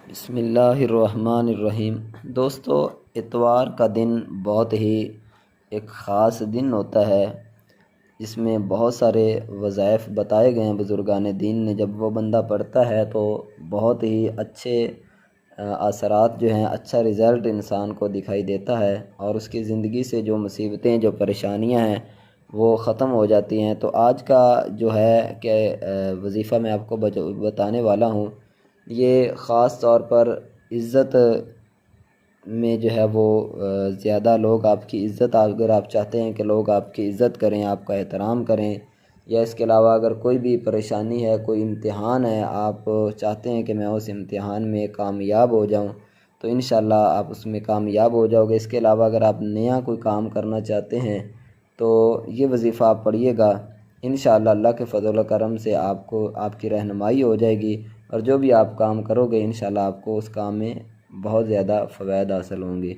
بسم اللہ الرحمن الرحیم۔ دوستو، اتوار کا دن بہت ہی ایک خاص دن ہوتا ہے جس میں بہت سارے وظائف بتائے گئے ہیں بزرگان دین نے۔ جب وہ بندہ پڑھتا ہے تو بہت ہی اچھے اثرات جو ہیں، اچھا رزلٹ انسان کو دکھائی دیتا ہے اور اس کی زندگی سے جو مصیبتیں، جو پریشانیاں ہیں وہ ختم ہو جاتی ہیں۔ تو آج کا جو ہے کہ وظیفہ میں آپ کو بتانے والا ہوں، یہ خاص طور پر عزت میں جو ہے وہ زیادہ لوگ آپ کی عزت، اگر آپ چاہتے ہیں کہ لوگ آپ کی عزت کریں، آپ کا احترام کریں، یا اس کے علاوہ اگر کوئی بھی پریشانی ہے، کوئی امتحان ہے، آپ چاہتے ہیں کہ میں اس امتحان میں کامیاب ہو جاؤں، تو انشاءاللہ آپ اس میں کامیاب ہو جاؤ گے۔ اس کے علاوہ اگر آپ نیا کوئی کام کرنا چاہتے ہیں تو یہ وظیفہ آپ پڑھیے گا، انشاءاللہ اللہ کے فضل و کرم سے آپ کی رہنمائی ہو جائے گی، اور جو بھی آپ کام کرو گے انشاءاللہ آپ کو اس کام میں بہت زیادہ فوائد حاصل ہوں گے۔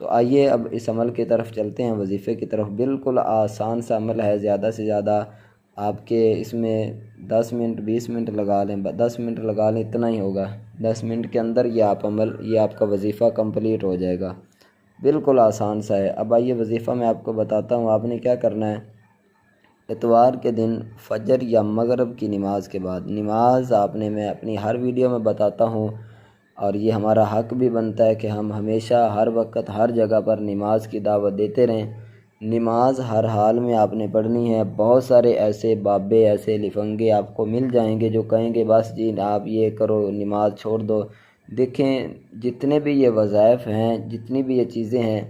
تو آئیے اب اس عمل کی طرف چلتے ہیں، وظیفے کی طرف۔ بالکل آسان سا عمل ہے، زیادہ سے زیادہ آپ کے اس میں 10 منٹ 20 منٹ لگا لیں، 10 منٹ لگا لیں، اتنا ہی ہوگا۔ 10 منٹ کے اندر یہ آپ کا وظیفہ کمپلیٹ ہو جائے گا، بالکل آسان سا ہے۔ اب آئیے وظیفہ میں آپ کو بتاتا ہوں، آپ نے کیا کرنا ہے۔ اتوار کے دن فجر یا مغرب کی نماز کے بعد، نماز میں اپنی ہر ویڈیو میں بتاتا ہوں، اور یہ ہمارا حق بھی بنتا ہے کہ ہم ہمیشہ ہر وقت ہر جگہ پر نماز کی دعوت دیتے رہیں۔ نماز ہر حال میں آپ نے پڑھنی ہے۔ بہت سارے ایسے بابے، ایسے لفنگے آپ کو مل جائیں گے جو کہیں گے بس جی آپ یہ کرو، نماز چھوڑ دو۔ دیکھیں، جتنے بھی یہ وظائف ہیں، جتنی بھی یہ چیزیں ہیں،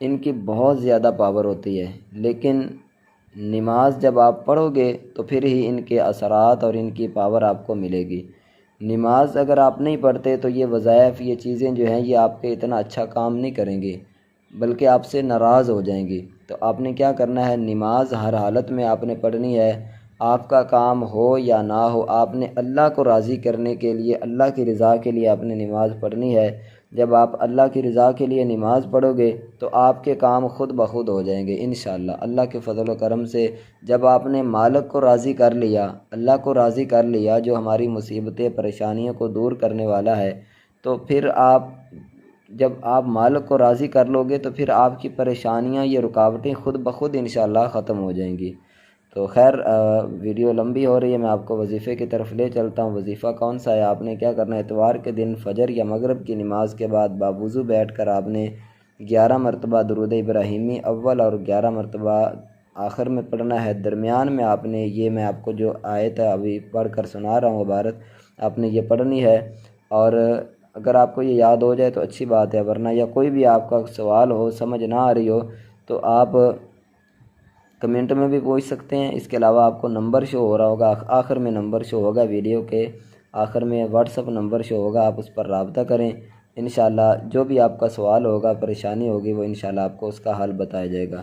ان کی بہت زیادہ پاور ہوتی ہے، لیکن نماز جب آپ پڑھو گے تو پھر ہی ان کے اثرات اور ان کی پاور آپ کو ملے گی۔ نماز اگر آپ نہیں پڑھتے تو یہ وظائف، یہ چیزیں جو ہیں، یہ آپ کے اتنا اچھا کام نہیں کریں گے، بلکہ آپ سے ناراض ہو جائیں گی۔ تو آپ نے کیا کرنا ہے، نماز ہر حالت میں آپ نے پڑھنی ہے۔ آپ کا کام ہو یا نہ ہو، آپ نے اللہ کو راضی کرنے کے لیے، اللہ کی رضا کے لیے آپ نے نماز پڑھنی ہے۔ جب آپ اللہ کی رضا کے لیے نماز پڑھو گے تو آپ کے کام خود بخود ہو جائیں گے انشاءاللہ اللہ کے فضل و کرم سے۔ جب آپ نے مالک کو راضی کر لیا، اللہ کو راضی کر لیا جو ہماری مصیبتیں، پریشانیوں کو دور کرنے والا ہے، تو پھر جب آپ مالک کو راضی کر لو گے تو پھر آپ کی پریشانیاں، یہ رکاوٹیں خود بخود انشاءاللہ ختم ہو جائیں گی۔ تو خیر، ویڈیو لمبی ہو رہی ہے، میں آپ کو وظیفے کی طرف لے چلتا ہوں۔ وظیفہ کون سا ہے، آپ نے کیا کرنا ہے، اتوار کے دن فجر یا مغرب کی نماز کے بعد باوضو بیٹھ کر آپ نے 11 مرتبہ درود ابراہیمی اول اور 11 مرتبہ آخر میں پڑھنا ہے۔ درمیان میں آپ نے میں آپ کو جو آیت ابھی پڑھ کر سنا رہا ہوں عبارت، آپ نے یہ پڑھنی ہے، اور اگر آپ کو یہ یاد ہو جائے تو اچھی بات ہے، ورنہ یا کوئی بھی آپ کا سوال ہو، سمجھ نہ آ رہی ہو، تو آپ کمنٹ میں بھی پوچھ سکتے ہیں۔ اس کے علاوہ آپ کو نمبر شو ہو رہا ہوگا، آخر میں نمبر شو ہوگا، ویڈیو کے آخر میں واٹس اپ نمبر شو ہوگا، آپ اس پر رابطہ کریں۔ انشاءاللہ جو بھی آپ کا سوال ہوگا، پریشانی ہوگی، وہ انشاءاللہ آپ کو اس کا حل بتایا جائے گا۔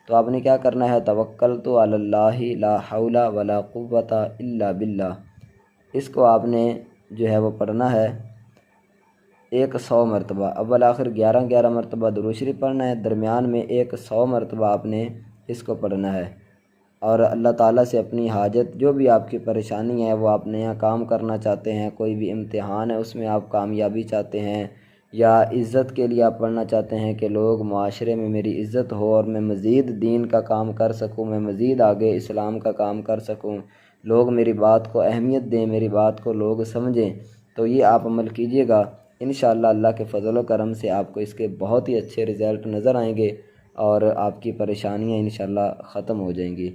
تو آپ نے کیا کرنا ہے، توکلت علی اللہ لا حول ولا قوۃ الا باللہ، اس کو آپ نے جو ہے وہ پڑھنا ہے 100 مرتبہ۔ اول آخر 11 مرتبہ درود شریف پڑھنا ہے، درمیان میں 100 مرتبہ آپ نے اس کو پڑھنا ہے، اور اللہ تعالیٰ سے اپنی حاجت، جو بھی آپ کی پریشانی ہے، وہ آپ نیا کام کرنا چاہتے ہیں، کوئی بھی امتحان ہے اس میں آپ کامیابی چاہتے ہیں، یا عزت کے لیے آپ پڑھنا چاہتے ہیں کہ لوگ، معاشرے میں میری عزت ہو اور میں مزید دین کا کام کر سکوں، میں مزید آگے اسلام کا کام کر سکوں، لوگ میری بات کو اہمیت دیں، میری بات کو لوگ سمجھیں، تو یہ آپ عمل کیجئے گا۔ انشاءاللہ اللہ کے فضل و کرم سے آپ کو اس کے بہت ہی اچھے رزلٹ نظر آئیں گے، اور آپ کی پریشانیاں انشاءاللہ ختم ہو جائیں گی۔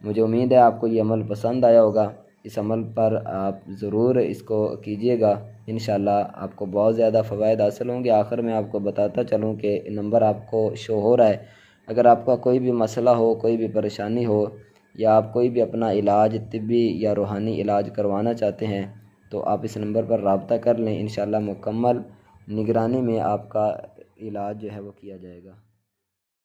مجھے امید ہے آپ کو یہ عمل پسند آیا ہوگا، اس عمل پر آپ ضرور اس کو کیجئے گا، انشاءاللہ آپ کو بہت زیادہ فوائد حاصل ہوں گے۔ آخر میں آپ کو بتاتا چلوں کہ نمبر آپ کو شو ہو رہا ہے، اگر آپ کا کوئی بھی مسئلہ ہو، کوئی بھی پریشانی ہو، یا آپ کوئی بھی اپنا علاج، طبی یا روحانی علاج کروانا چاہتے ہیں، تو آپ اس نمبر پر رابطہ کر لیں، انشاءاللہ مکمل نگرانی میں آپ کا علاج جو ہے وہ کیا جائے گا۔